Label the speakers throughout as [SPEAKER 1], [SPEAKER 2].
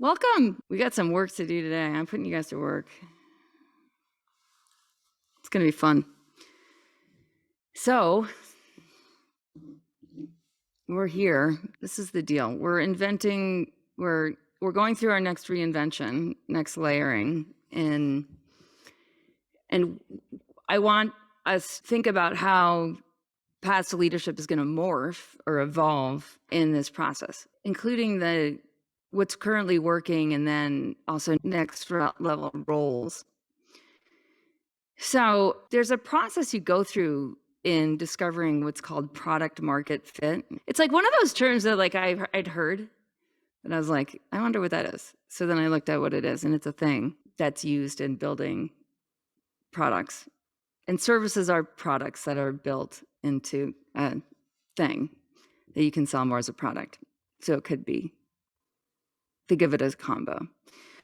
[SPEAKER 1] Welcome. We got some work to do today. I'm putting you guys to work. It's going to be fun. So, we're here. This is the deal. We're going through our next reinvention, next layering, and I want us to think about how paths to leadership is going to morph or evolve in this process, including what's currently working and then also next level roles. So there's a process you go through in discovering what's called product market fit. It's like one of those terms that I'd heard, and I was like, I wonder what that is. So then I looked at what it is, and it's a thing that's used in building products. And services are products that are built into a thing that you can sell more as a product. So it could be, think of it as a combo.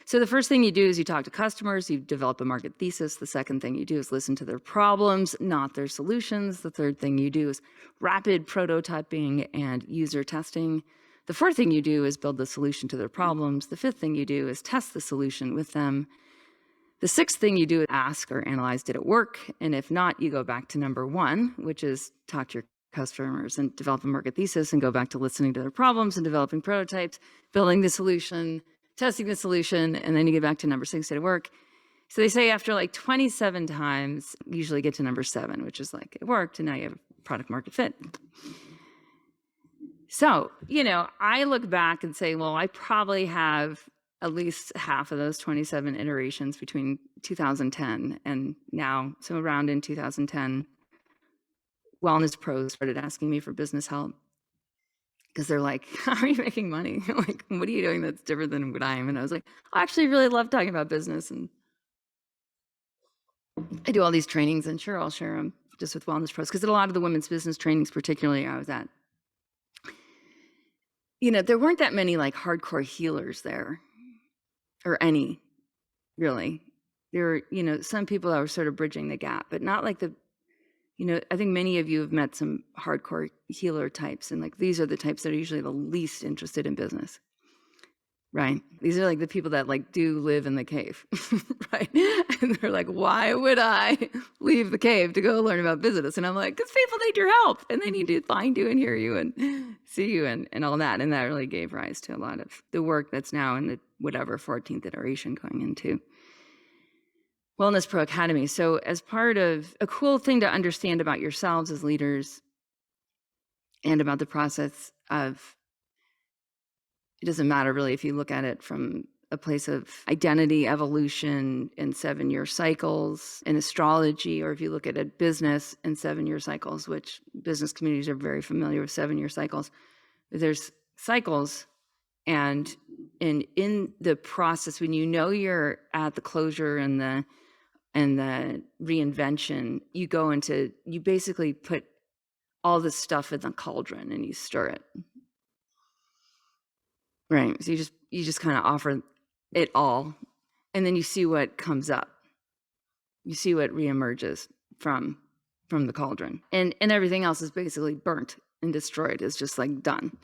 [SPEAKER 1] So the first thing you do is you talk to customers, you develop a market thesis. The second thing you do is listen to their problems, not their solutions. The third thing you do is rapid prototyping and user testing. The fourth thing you do is build the solution to their problems. The fifth thing you do is test the solution with them. The sixth thing you do is ask or analyze, did it work? And if not, you go back to number one, which is talk to your customers and develop a market thesis and go back to listening to their problems and developing prototypes, building the solution, testing the solution, and then you get back to number 6, did it work? So they say after like 27 times, you usually get to number 7, which is like, it worked, and now you have product market fit. So, I look back and say, well, I probably have at least half of those 27 iterations between 2010 and now. So around in 2010, wellness pros started asking me for business help. Because they're like, how are you making money? Like, what are you doing that's different than what I am? And I was like, I actually really love talking about business. And I do all these trainings, and sure, I'll share them just with wellness pros. Because at a lot of the women's business trainings, particularly I was at, there weren't that many like hardcore healers there, or any, really. There were, some people that were sort of bridging the gap, but not like I think many of you have met some hardcore healer types, and like these are the types that are usually the least interested in business, right? These are like the people that like do live in the cave, right? And they're like, why would I leave the cave to go learn about business? And I'm like, because people need your help, and they need to find you and hear you and see you and all that. And that really gave rise to a lot of the work that's now in the whatever 14th iteration going into Wellness Pro Academy. So as part of a cool thing to understand about yourselves as leaders and about the process of, it doesn't matter really if you look at it from a place of identity, evolution in 7-year cycles in astrology, or if you look at a business in 7-year cycles, which business communities are very familiar with 7-year cycles. There's cycles, and in the process, when you're at the closure and the reinvention, you basically put all this stuff in the cauldron and you stir it. Right. So you just kind of offer it all, and then you see what comes up. You see what reemerges from the cauldron. And everything else is basically burnt and destroyed. It's just like done.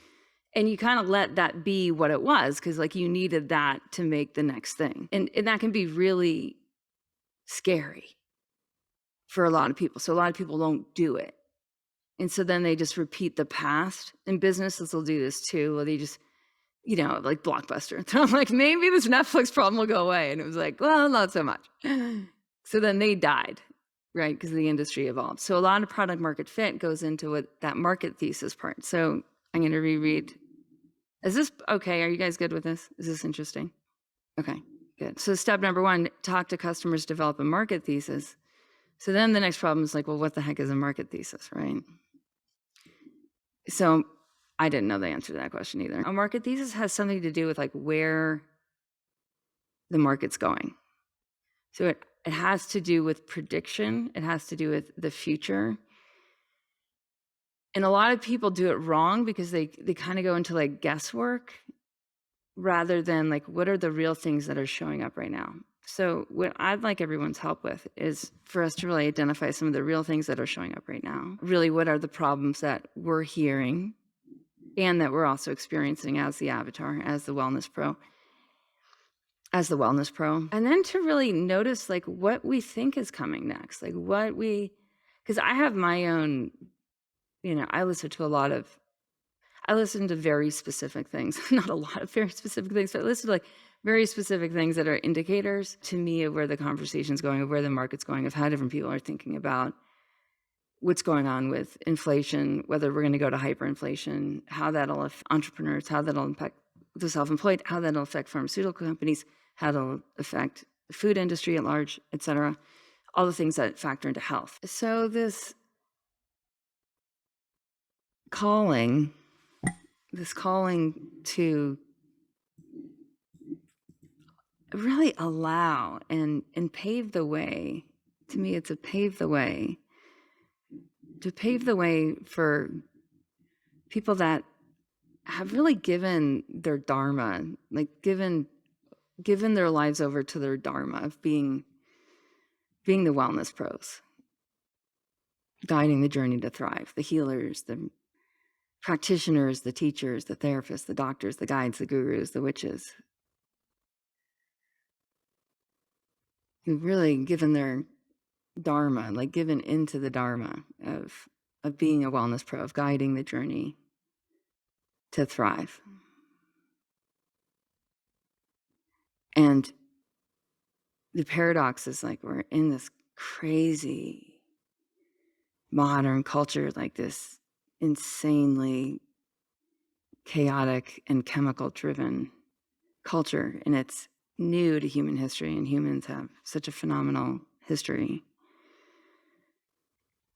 [SPEAKER 1] And you kind of let that be what it was, because like you needed that to make the next thing. And that can be really scary for a lot of people. So a lot of people don't do it. And so then they just repeat the past. And businesses will do this too. Well, they just, like Blockbuster. They're like, maybe this Netflix problem will go away. And it was like, well, not so much. So then they died, right? Because the industry evolved. So a lot of product market fit goes into that market thesis part. So I'm going to reread. Is this okay? Are you guys good with this? Is this interesting? Okay. Good. So step number 1, talk to customers, develop a market thesis. So then the next problem is like, well, what the heck is a market thesis, right? So I didn't know the answer to that question either. A market thesis has something to do with like where the market's going. So it has to do with prediction. It has to do with the future. And a lot of people do it wrong because they kind of go into like guesswork, rather than like, what are the real things that are showing up right now? So what I'd like everyone's help with is for us to really identify some of the real things that are showing up right now. Really, what are the problems that we're hearing and that we're also experiencing as the avatar, as the wellness pro? as the wellness pro, and then to really notice like what we think is coming next, like because I have my own, I listen to very specific things, not a lot of very specific things, but I listen to like very specific things that are indicators to me of where the conversation's going, of where the market's going, of how different people are thinking about what's going on with inflation, whether we're going to go to hyperinflation, how that'll affect entrepreneurs, how that'll impact the self-employed, how that'll affect pharmaceutical companies, how that'll affect the food industry at large, et cetera, all the things that factor into health. So this calling to really allow and pave the way, to me, it's a pave the way for people that have really given their dharma, like given their lives over to their dharma of being the wellness pros, guiding the journey to thrive, the healers, the practitioners, the teachers, the therapists, the doctors, the guides, the gurus, the witches, who've really given their dharma, like given into the dharma of being a wellness pro, of guiding the journey to thrive. And the paradox is like we're in this crazy modern culture, like this insanely chaotic and chemical driven culture, and it's new to human history, and humans have such a phenomenal history.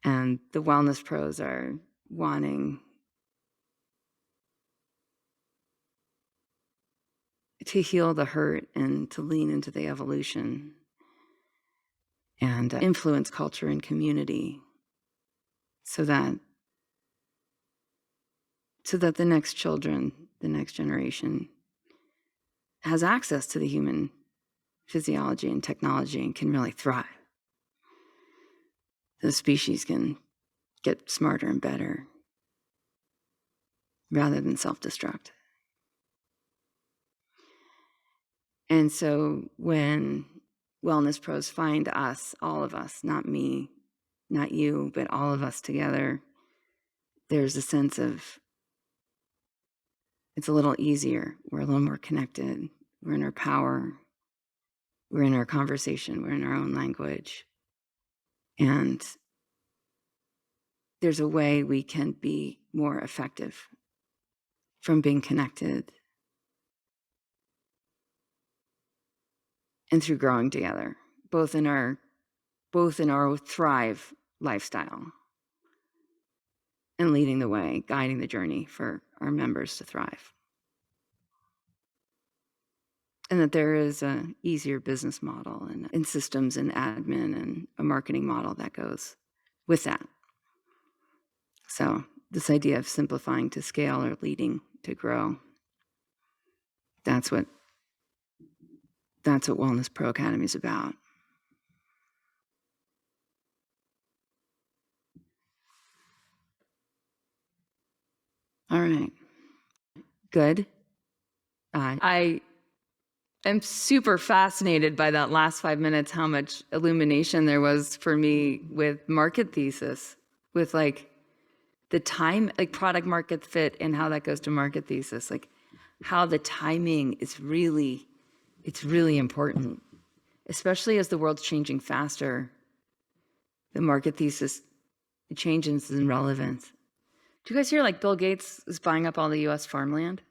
[SPEAKER 1] And the wellness pros are wanting to heal the hurt and to lean into the evolution and influence culture and community so that the next children, the next generation, has access to the human physiology and technology and can really thrive. The species can get smarter and better rather than self-destruct. And so when wellness pros find us, all of us, not me, not you, but all of us together, there's a sense of it's a little easier. We're a little more connected. We're in our power. We're in our conversation. We're in our own language. And there's a way we can be more effective from being connected and through growing together, both in our thrive lifestyle and leading the way, guiding the journey for our members to thrive. And that there is an easier business model and systems and admin and a marketing model that goes with that. So this idea of simplifying to scale or leading to grow, that's what Wellness Pro Academy is about. All right. Good. I am super fascinated by that last 5 minutes, how much illumination there was for me with market thesis, with like the time, like product market fit and how that goes to market thesis, like how the timing is really, it's really important, especially as the world's changing faster. The market thesis changes in relevance. Do you guys hear like Bill Gates is buying up all the US farmland?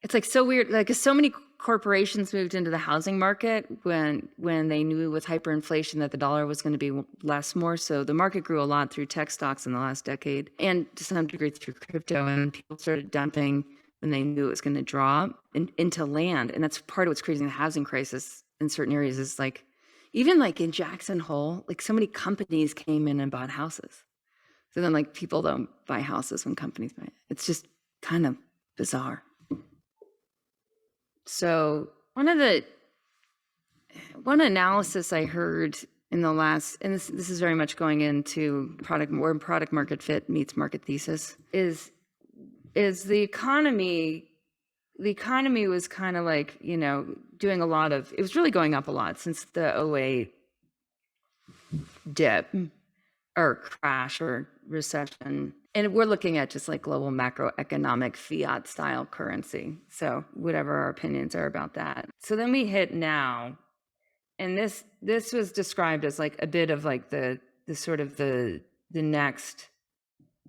[SPEAKER 1] It's like so weird, like so many corporations moved into the housing market when they knew with hyperinflation that the dollar was going to be less more. So the market grew a lot through tech stocks in the last decade and to some degree through crypto, and people started dumping when they knew it was going to drop into land. And that's part of what's creating the housing crisis in certain areas is like, even like in Jackson Hole, like so many companies came in and bought houses. So then like people don't buy houses when companies buy it. It's just kind of bizarre. So one analysis I heard in the last, and this is very much going into where product market fit meets market thesis, is the economy the economy was kind of like, doing a lot of, it was really going up a lot since the '08 dip or crash or recession. And we're looking at just like global macroeconomic fiat style currency. So whatever our opinions are about that. So then we hit now, and this was described as like a bit of like the sort of the next,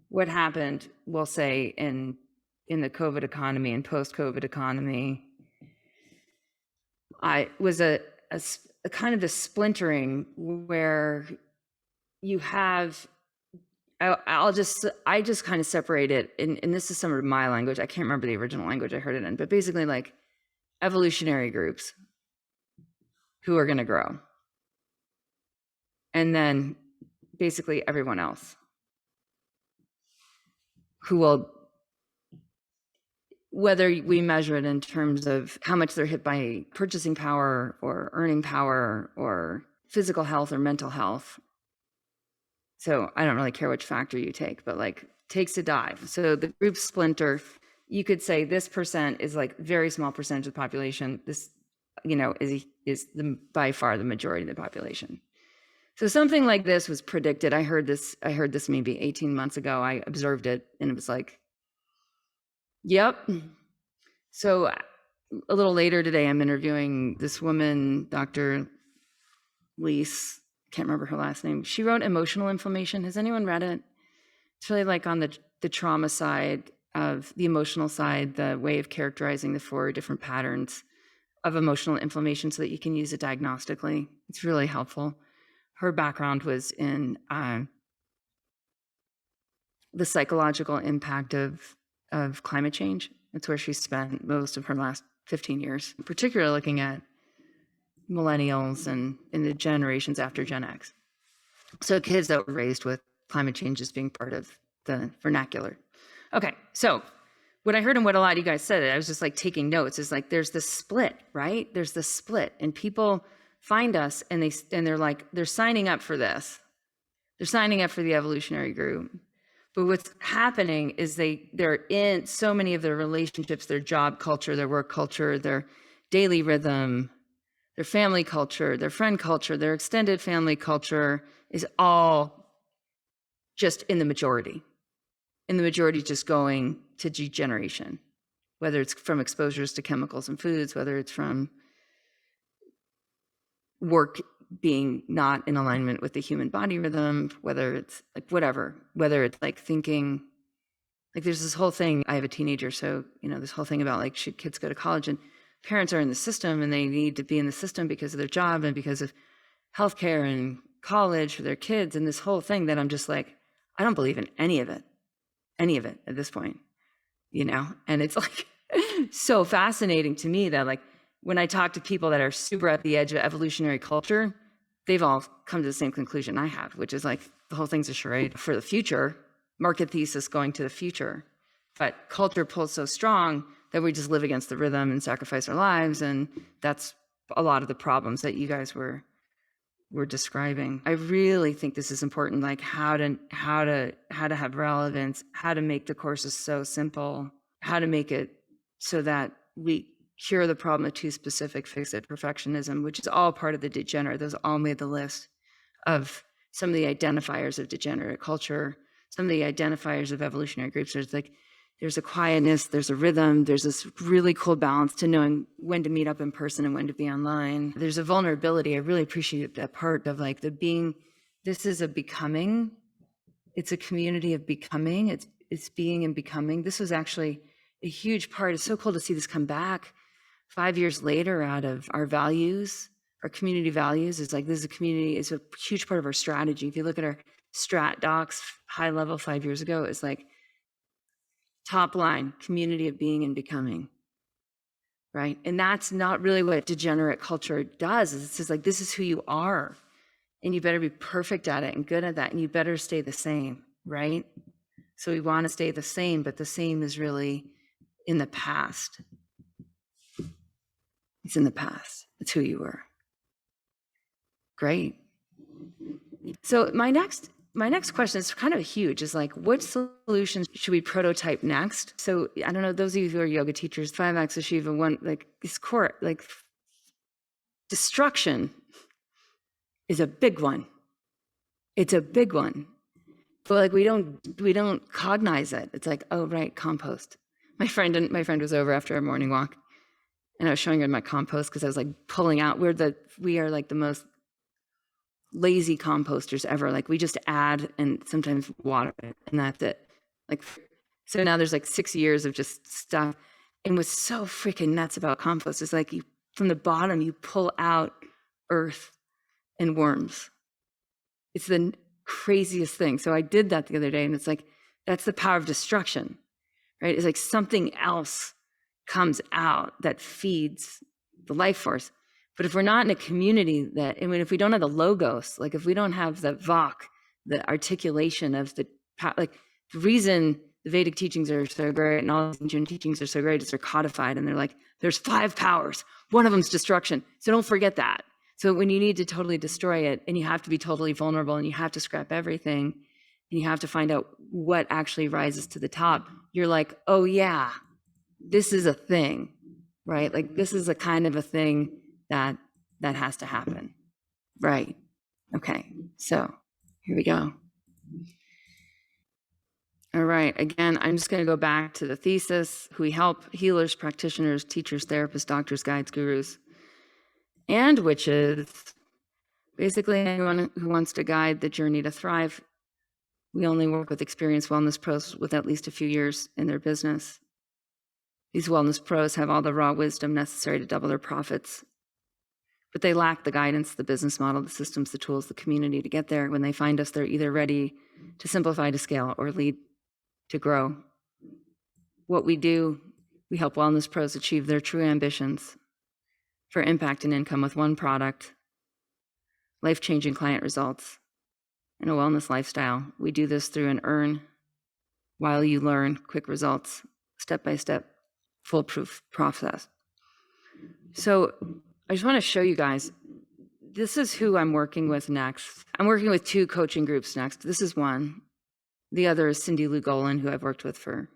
[SPEAKER 1] what happened, we'll say, in the COVID economy and post-COVID economy. I was a kind of a splintering where you have, I just kind of separate it, and this is some of my language. I can't remember the original language I heard it in, but basically like evolutionary groups who are going to grow. And then basically everyone else who will, whether we measure it in terms of how much they're hit by purchasing power or earning power or physical health or mental health. So I don't really care which factor you take, but like takes a dive. So the group splinter, you could say this percent is like very small percentage of the population. This, is by far the majority of the population. So something like this was predicted. I heard this maybe 18 months ago. I observed it and it was like, yep. So a little later today, I'm interviewing this woman, Dr. Lease, can't remember her last name. She wrote Emotional Inflammation. Has anyone read it? It's really like on the trauma side of the emotional side, the way of characterizing the 4 different patterns of emotional inflammation so that you can use it diagnostically. It's really helpful. Her background was in the psychological impact of climate change. That's where she spent most of her last 15 years, particularly looking at millennials and in the generations after Gen X. So kids that were raised with climate change as being part of the vernacular. Okay, so what I heard and what a lot of you guys said, I was just like taking notes, is like there's this split, right? There's this split, and people find us and they're like, they're signing up for this. They're signing up for the evolutionary group. But what's happening is they're in so many of their relationships, their job culture, their work culture, their daily rhythm, their family culture, their friend culture, their extended family culture is all just in the majority. And the majority just going to degeneration, whether it's from exposures to chemicals and foods, whether it's from work being not in alignment with the human body rhythm, whether it's like whatever, whether it's like thinking, like there's this whole thing, I have a teenager, so, this whole thing about like, should kids go to college? And parents are in the system and they need to be in the system because of their job and because of healthcare and college for their kids. And this whole thing that I'm just like, I don't believe in any of it at this point, and it's like so fascinating to me that like when I talk to people that are super at the edge of evolutionary culture, they've all come to the same conclusion I have, which is like the whole thing's a charade for the future, market thesis going to the future. But culture pulls so strong that we just live against the rhythm and sacrifice our lives. And that's a lot of the problems that you guys were describing. I really think this is important, like how to have relevance, how to make the courses so simple, how to make it so that we cure the problem of too specific, fix it, perfectionism, which is all part of the degenerate. Those all made the list of some of the identifiers of degenerate culture, some of the identifiers of evolutionary groups. There's a quietness, there's a rhythm, there's this really cool balance to knowing when to meet up in person and when to be online. There's a vulnerability. I really appreciate that part of like this is a becoming, it's a community of becoming, it's being and becoming. This was actually a huge part. It's so cool to see this come back 5 years later out of our values, our community values. It's like, this is a community, it's a huge part of our strategy. If you look at our strat docs, high level 5 years ago, it's like, top line, community of being and becoming, right? And that's not really what degenerate culture does. It's just like, this is who you are, and you better be perfect at it and good at that, and you better stay the same, right? So we want to stay the same, but the same is really in the past. It's in the past. It's who you were. Great. So my next my next question is kind of huge, is like, what solutions should we prototype next? So I don't know, those of you who are yoga teachers, 5-axis Shiva, one, like this core, like destruction is a big one. It's a big one. But like we don't cognize it. It's like, oh right, compost. My friend was over after a morning walk, and I was showing her my compost because I was like pulling out. We are like the most lazy composters ever. Like we just add and sometimes water it, and that's it. Like, so now there's like 6 years of just stuff. And what's so freaking nuts about compost is like, you, from the bottom, you pull out earth and worms. It's the craziest thing. So I did that the other day, and it's like, that's the power of destruction, right? It's like something else comes out that feeds the life force. But if we're not in a community that, I mean, if we don't have the logos, like if we don't have the vok, the articulation of the, like the reason the Vedic teachings are so great and all the ancient teachings are so great is they're codified, and they're like, there's 5 powers. One of them's destruction. So don't forget that. So when you need to totally destroy it, and you have to be totally vulnerable, and you have to scrap everything, and you have to find out what actually rises to the top, you're like, oh yeah, this is a thing, right? Like this is a kind of a thing that has to happen, right? Okay, so here we go. All right, again, I'm just going to go back to the thesis. We help healers, practitioners, teachers, therapists, doctors, guides, gurus, and witches. Basically, anyone who wants to guide the journey to thrive. We only work with experienced wellness pros with at least a few years in their business. These wellness pros have all the raw wisdom necessary to double their profits, but they lack the guidance, the business model, the systems, the tools, the community to get there. When they find us, they're either ready to simplify to scale or lead to grow. What we do, we help wellness pros achieve their true ambitions for impact and income with one product, life-changing client results, and a wellness lifestyle. We do this through an earn while you learn, quick results, step-by-step, foolproof process. So I just want to show you guys, this is who I'm working with next. I'm working with 2 coaching groups next. This is one. The other is Cindy Lou Golan, who I've worked with for,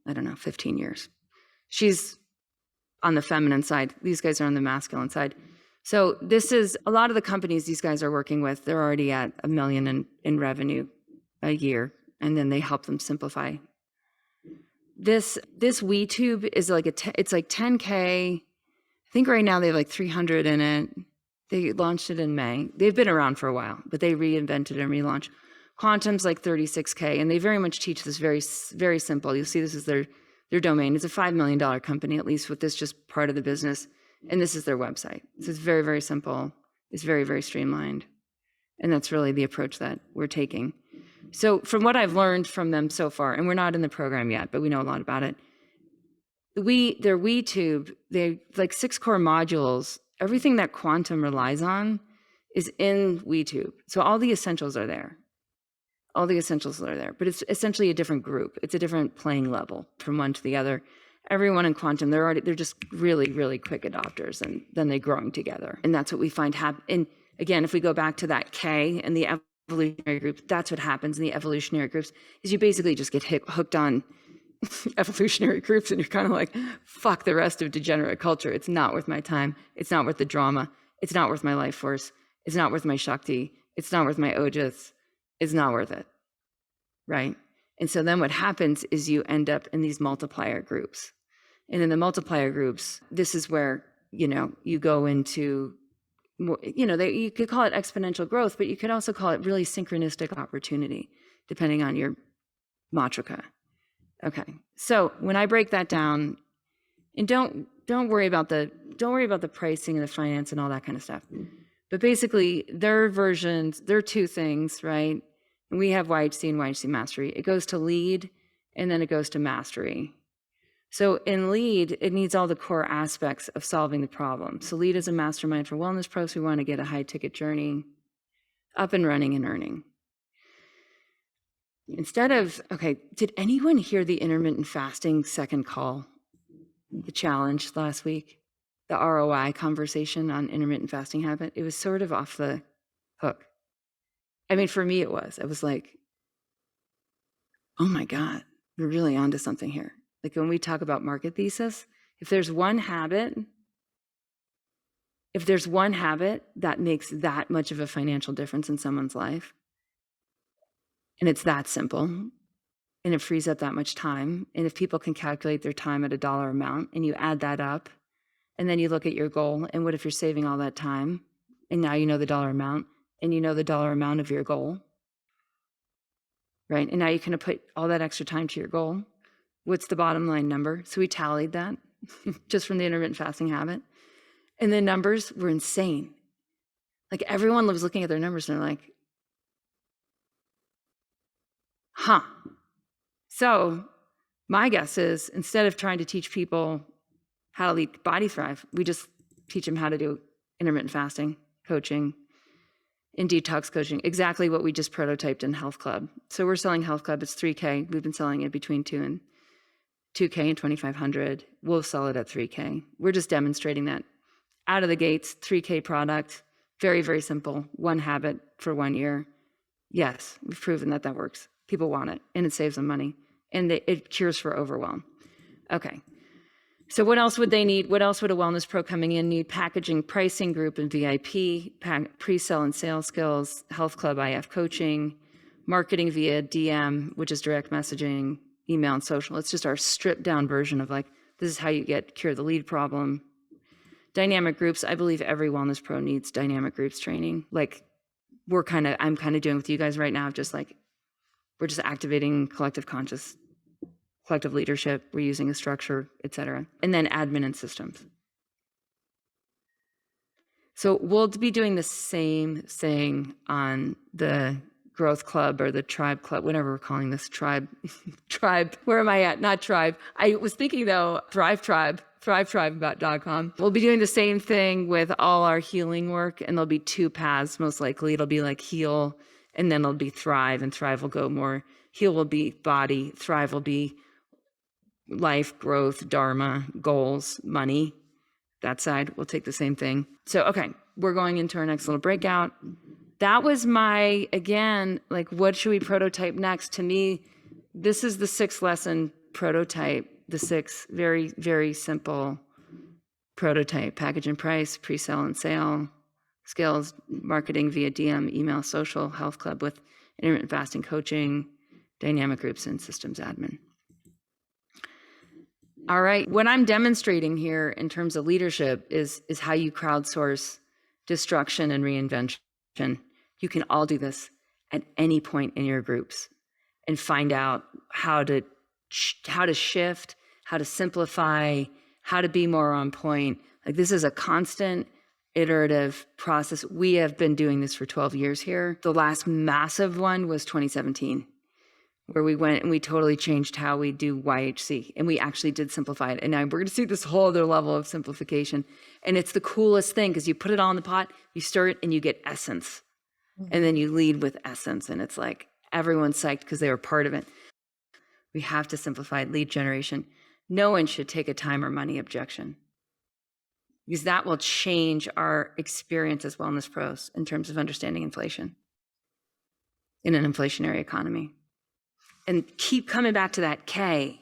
[SPEAKER 1] 15 years. She's on the feminine side. These guys are on the masculine side. So this is a lot of the companies these guys are working with, they're already at $1 million in revenue a year, and then they help them simplify. This WeTube is like it's like 10K. I think right now they have like 300 in it. They launched it in May. They've been around for a while, but they reinvented and relaunched. Quantum's like 36K, and they very much teach this very, very simple. You'll see this is their domain. It's a $5 million company, at least with this just part of the business. And this is their website. So it's very, very simple. It's very, very streamlined. And that's really the approach that we're taking. So from what I've learned from them so far, and we're not in the program yet, but we know a lot about it. Their WeTube, they like 6 core modules. Everything that Quantum relies on is in WeTube. So all the essentials are there. All the essentials are there, but it's essentially a different group. It's a different playing level from one to the other. Everyone in Quantum, they're just really, really quick adopters, and then they're growing together. And that's what we find happen. And again, if we go back to that K and the evolutionary group, that's what happens in the evolutionary groups, is you basically just get hooked on evolutionary groups, and you're kind of like, fuck the rest of degenerate culture. It's not worth my time. It's not worth the drama. It's not worth my life force. It's not worth my Shakti. It's not worth my Ojas. It's not worth it, right? And so then what happens is you end up in these multiplier groups. And in the multiplier groups, this is where, you go into, you could call it exponential growth, but you could also call it really synchronistic opportunity, depending on your matrika. Okay, so when I break that down, and don't worry about the pricing and the finance and all that kind of stuff. But basically, their versions, they're 2 things, right? And we have YHC and YHC Mastery. It goes to lead, and then it goes to mastery. So in lead, it needs all the core aspects of solving the problem. So lead is a mastermind for wellness pros who want to get a high-ticket journey up and running and earning. Did anyone hear the intermittent fasting second call, the challenge last week? The ROI conversation on intermittent fasting habit? It was sort of off the hook. I mean, for me, it was. I was like, oh my God, we're really onto something here. Like when we talk about market thesis, if there's one habit that makes that much of a financial difference in someone's life, and it's that simple, and it frees up that much time, and if people can calculate their time at a dollar amount and you add that up, and then you look at your goal, and what if you're saving all that time, and now you know the dollar amount, and you know the dollar amount of your goal, right? And now you can put all that extra time to your goal. What's the bottom line number? So we tallied that just from the intermittent fasting habit. And the numbers were insane. Like everyone was looking at their numbers and they're like, huh. So my guess is instead of trying to teach people how to lead Body Thrive, we just teach them how to do intermittent fasting, coaching, and detox coaching, exactly what we just prototyped in Health Club. So we're selling Health Club, it's $3K. We've been selling it between $2K and $2,500. We'll sell it at $3K. We're just demonstrating that out of the gates, $3K product, very, very simple, one habit for 1 year. Yes, we've proven that that works. People want it, and it saves them money, and it cures for overwhelm. Okay. So what else would they need? What else would a wellness pro coming in need? Packaging, pricing, group and VIP, pre-sale and sales skills, Health Club IF coaching, marketing via DM, which is direct messaging, email and social. It's just our stripped down version of like, this is how you cure the lead problem. Dynamic groups. I believe every wellness pro needs dynamic groups training. Like I'm kind of doing with you guys right now, just like, we're just activating collective conscious, collective leadership, we're using a structure, et cetera. And then admin and systems. So we'll be doing the same thing on the growth club or the tribe club, whatever we're calling this tribe. Tribe, where am I at? Not tribe. I was thinking though, thrivetribe.com. We'll be doing the same thing with all our healing work, and there'll be two paths most likely. It'll be like heal, and then it'll be thrive, and thrive will go more. Heal will be body, thrive will be life, growth, dharma, goals, money. That side, we'll take the same thing. So, okay, we're going into our next little breakout. That was my, again, like, what should we prototype next? To me, this is the 6 lesson prototype, the 6 very, very simple prototype: package and price, pre-sale and sale, skills, marketing via DM, email, social, Health Club with intermittent fasting coaching, dynamic groups, and systems admin. All right, what I'm demonstrating here in terms of leadership is how you crowdsource destruction and reinvention. You can all do this at any point in your groups and find out how to shift, how to simplify, how to be more on point. Like, this is a constant iterative process. We have been doing this for 12 years here. The last massive one was 2017. Where we went and we totally changed how we do YHC, and we actually did simplify it. And now we're going to see this whole other level of simplification. And it's the coolest thing because you put it all in the pot, you stir it, and you get essence. And then you lead with essence. And it's like everyone's psyched because they were part of it. We have to simplify lead generation. No one should take a time or money objection, because that will change our experience as wellness pros in terms of understanding inflation in an inflationary economy. And keep coming back to that K.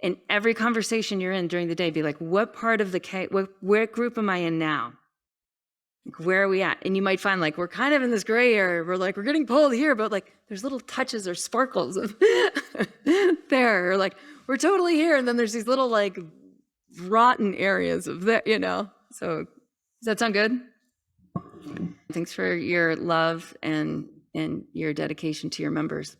[SPEAKER 1] In every conversation you're in during the day, be like, what part of the K, what group am I in now? Where are we at? And you might find like, we're kind of in this gray area. We're like, we're getting pulled here, but like, there's little touches or sparkles of there. Or like, we're totally here. And then there's these little like rotten areas of that, So does that sound good? Thanks for your love and your dedication to your members.